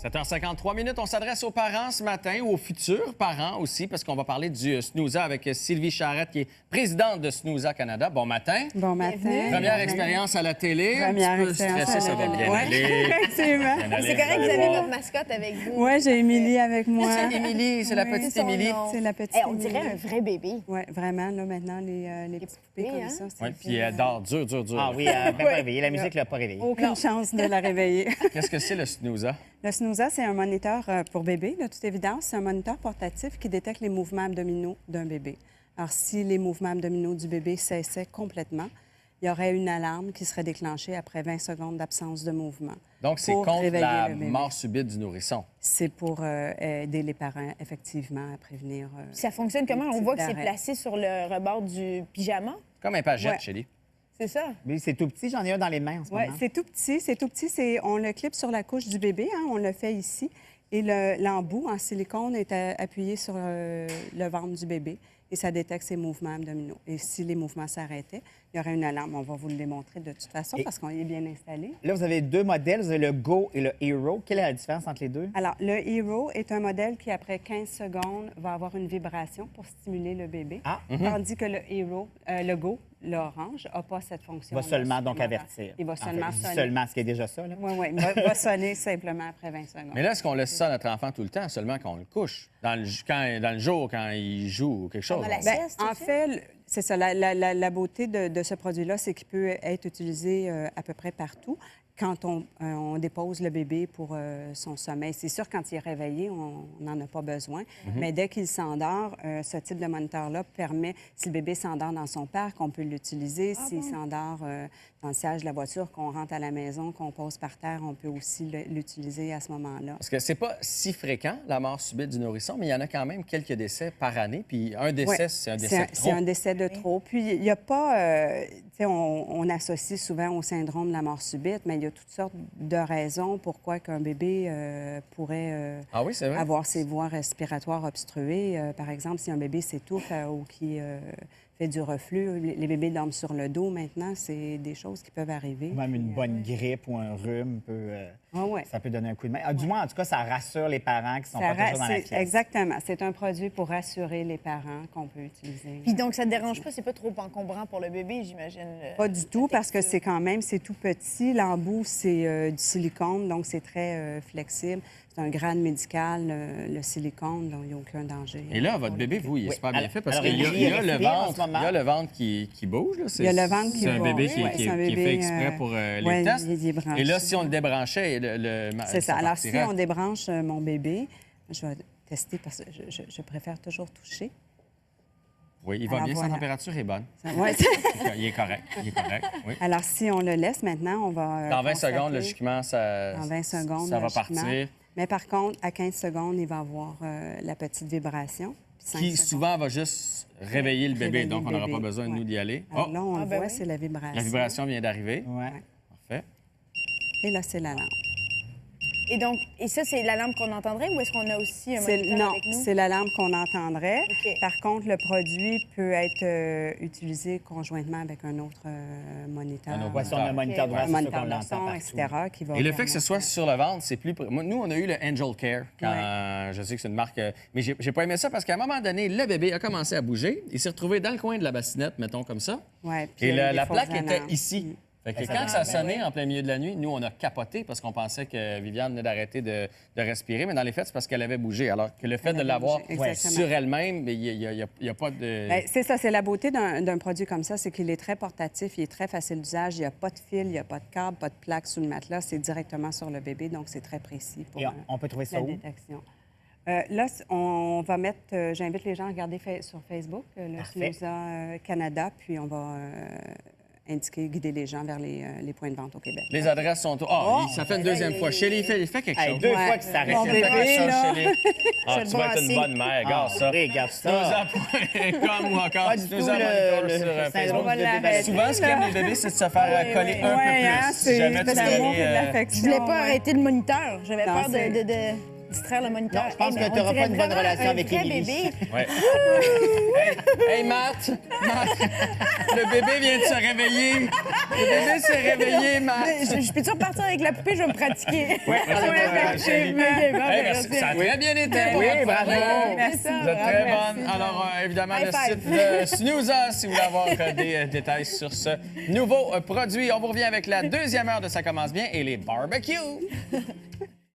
7h53 minutes, on s'adresse aux parents ce matin, ou aux futurs parents aussi, parce qu'on va parler du Snooza avec Sylvie Charette, qui est présidente de Snooza Canada. Bon matin. Bon matin. Première expérience à la télé. Première un petit peu expérience stressé, à ça la va télé. bien Ouais. aller. Effectivement. Bien aller, C'est correct, vous avez voir. votre mascotte avec vous. Oui, j'ai Émilie avec moi. C'est Émilie, c'est la Oui. petite C'est son Émilie. nom. C'est la petite On dirait Émilie. un vrai bébé. Oui, vraiment, là, maintenant, les petites poupées poupées, comme hein? ça. c'est Oui, puis elle dort dur. Ah oui, elle n'a pas réveillé. La musique ne l'a pas réveillée. Aucune chance de la réveiller. Qu'est-ce que c'est le Snooza? Le Snooza, c'est un moniteur pour bébé, de toute évidence. C'est un moniteur portatif qui détecte les mouvements abdominaux d'un bébé. Alors, si les mouvements abdominaux du bébé cessaient complètement, il y aurait une alarme qui serait déclenchée après 20 secondes d'absence de mouvement. Donc, c'est pour contre réveiller la le bébé. mort subite du nourrisson. C'est pour aider les parents, effectivement, à prévenir. Ça fonctionne comment? On type voit que c'est d'arrêt. placé sur le rebord du pyjama. Comme un pagette, Ouais. Chélie. C'est ça? Oui, c'est tout petit. J'en ai un dans les mains en ce Oui, moment. c'est tout petit. C'est tout petit. On le clip sur la couche du bébé. Hein, on le fait ici. Et l'embout en silicone est appuyé sur le ventre du bébé et ça détecte ses mouvements abdominaux. Et si les mouvements s'arrêtaient, il y aurait une alarme. On va vous le démontrer de toute façon Et- parce qu'on y est bien installé. Là, vous avez deux modèles. Vous avez le Go et le Hero. Quelle est la différence entre les deux? Alors, le Hero est un modèle qui, après 15 secondes, va avoir une vibration pour stimuler le bébé. Ah. Tandis que le Go, l'orange, n'a pas cette fonction. Il va seulement donc avertir. Il va En fait, seulement je dis sonner. seulement, ce qui est déjà ça. Là. Oui, oui. Il va sonner simplement après 20 secondes. Mais là, est-ce qu'on laisse ça à notre enfant tout le temps, seulement quand on le couche? Dans le jour, quand il joue ou quelque chose? Pendant la on- sieste? Bien, c'est en ça? fait, c'est ça. La beauté de ce produit-là, c'est qu'il peut être utilisé à peu près partout quand on dépose le bébé pour son sommeil. C'est sûr, quand il est réveillé, on n'en a pas besoin. Mais dès qu'il s'endort, ce type de moniteur-là permet, si le bébé s'endort dans son parc, on peut l'utiliser. S'il s'endort dans le siège de la voiture, qu'on rentre à la maison, qu'on pose par terre, on peut aussi l'utiliser à ce moment-là. Parce que c'est pas si fréquent, la mort subite du nourrisson, mais il y en a quand même quelques décès par année. Puis un décès, Ouais, c'est un décès de c'est trop. un décès de trop. Puis, il n'y a pas... tu sais, on associe souvent au syndrome de la mort subite, mais il y a toutes sortes de raisons pourquoi qu'un bébé pourrait Ah oui, c'est vrai? avoir ses voies respiratoires obstruées. Par exemple, si un bébé s'étouffe ou qui fait du reflux, les bébés dorment sur le dos maintenant, c'est des choses qui peuvent arriver. Ou même une Puis, bonne grippe ou un rhume ouais. ça peut donner un coup de main. Ah, du moins, en tout cas, ça rassure les parents qui ne sont Ça pas toujours dans la pièce. Exactement. C'est un produit pour rassurer les parents qu'on peut utiliser. Puis donc, ça ne te dérange pas? C'est pas trop encombrant pour le bébé, j'imagine? Pas du tout, parce que c'est quand même, c'est tout petit. L'embout, c'est du silicone, donc c'est très flexible. C'est un grade médical, le silicone, donc il n'y a aucun danger. Et là, votre bébé, vous, il est Oui. super bien Alors- fait parce alors, qu'il y a, il il y a le respire en ce ventre, moment. il y a le ventre qui bouge. Là. Il y a le ventre qui C'est un bouge. bébé qui, Ouais, qui- c'est un qui est bébé, fait exprès pour les ouais, tests. il est branché. Et là, si on le débranchait, C'est ça. Alors, si partirait. on débranche mon bébé, je vais tester parce que je préfère toujours toucher. Oui, il va Alors, bien, sa voilà. température est bonne. Ouais. Il est correct, oui. Alors, si on le laisse maintenant, on va. Dans 20 constater- secondes, logiquement, ça, Dans 20 secondes, ça va logiquement. partir. Mais par contre, à 15 secondes, il va avoir la petite vibration. Puis 5 Qui secondes. souvent va juste réveiller le bébé, Réveiller donc le on n'aura bébé. pas besoin de nous Ouais. d'y aller. Alors Oh, là, on le ben voit, oui. c'est la vibration. la vibration vient d'arriver. Ouais. Parfait. Et là, c'est la lampe. Et donc, et ça, c'est l'alarme qu'on entendrait ou est-ce qu'on a aussi un moniteur Non, avec nous? c'est la lampe qu'on entendrait. OK. Par contre, le produit peut être utilisé conjointement avec un autre moniteur. Un autre Ouais, si on a un moniteur de voix, Un c'est sûr moniteur qu'on de l'entend son, partout. etc. Qui va Et le fait que ce soit permettre- sur le ventre, c'est plus... Moi, nous, on a eu le Angel Care, quand je sais que c'est une marque... mais j'ai pas aimé ça parce qu'à un moment donné, le bébé a commencé à bouger. Il s'est retrouvé dans le coin de la bassinette, mettons comme ça. Ouais, puis Et il y a la des fausses plaque était alarmes. ici. Fait que quand ça a sonné en plein milieu de la nuit, nous, on a capoté parce qu'on pensait que Viviane venait d'arrêter de respirer. Mais dans les faits, c'est parce qu'elle avait bougé. Alors que le fait Elle de avait l'avoir bougé, exactement. sur elle-même, mais il n'y a pas de... Bien, c'est ça, c'est la beauté d'un produit comme ça, c'est qu'il est très portatif, il est très facile d'usage, il n'y a pas de fil, il n'y a pas de câble, pas de plaque sous le matelas, c'est directement sur le bébé, donc c'est très précis pour Et on peut trouver ça la où? détection. Là, on va mettre, j'invite les gens à regarder sur Facebook, le Parfait. Snooza Canada, puis on va guider les gens vers les points de vente au Québec. Les adresses sont... ça fait une deuxième fois. Chélie, il fait quelque Hey, chose. deux Ouais. fois que ça Mon arrête. bébé, là. Ah, tu vas être une bonne mère, regarde ça. Regarde ça. Snooza.com ou encore Pas du tout Snooza le Monitor sur syndrome Facebook. de bébé l'arrêter. bébé. Souvent, ce qu'aiment les bébés, c'est de se faire coller un Ouais, peu hein, plus. Si jamais tu parce veux que l'amour aller, et de Je l'affection. voulais pas ouais. arrêter le moniteur. J'avais Non, peur c'est- de distraire le moniteur. Non, je pense Hey, que mais tu n'auras on pas une dirait bonne vraiment relation un avec vrai Émilie. bébé. Ouais. Hey, Matt, le bébé vient de se réveiller. Le bébé s'est réveillé, Matt. Je peux-tu repartir avec la poupée? Je vais me pratiquer. Oui, effectivement. merci. Ça a très bien été pour Oui, votre bravo. première. Merci. Vous êtes très Merci. bonne. Alors, évidemment, High le five. site de Snooza, si vous voulez avoir des détails sur ce nouveau produit. On vous revient avec la deuxième heure de Ça commence bien et les barbecues.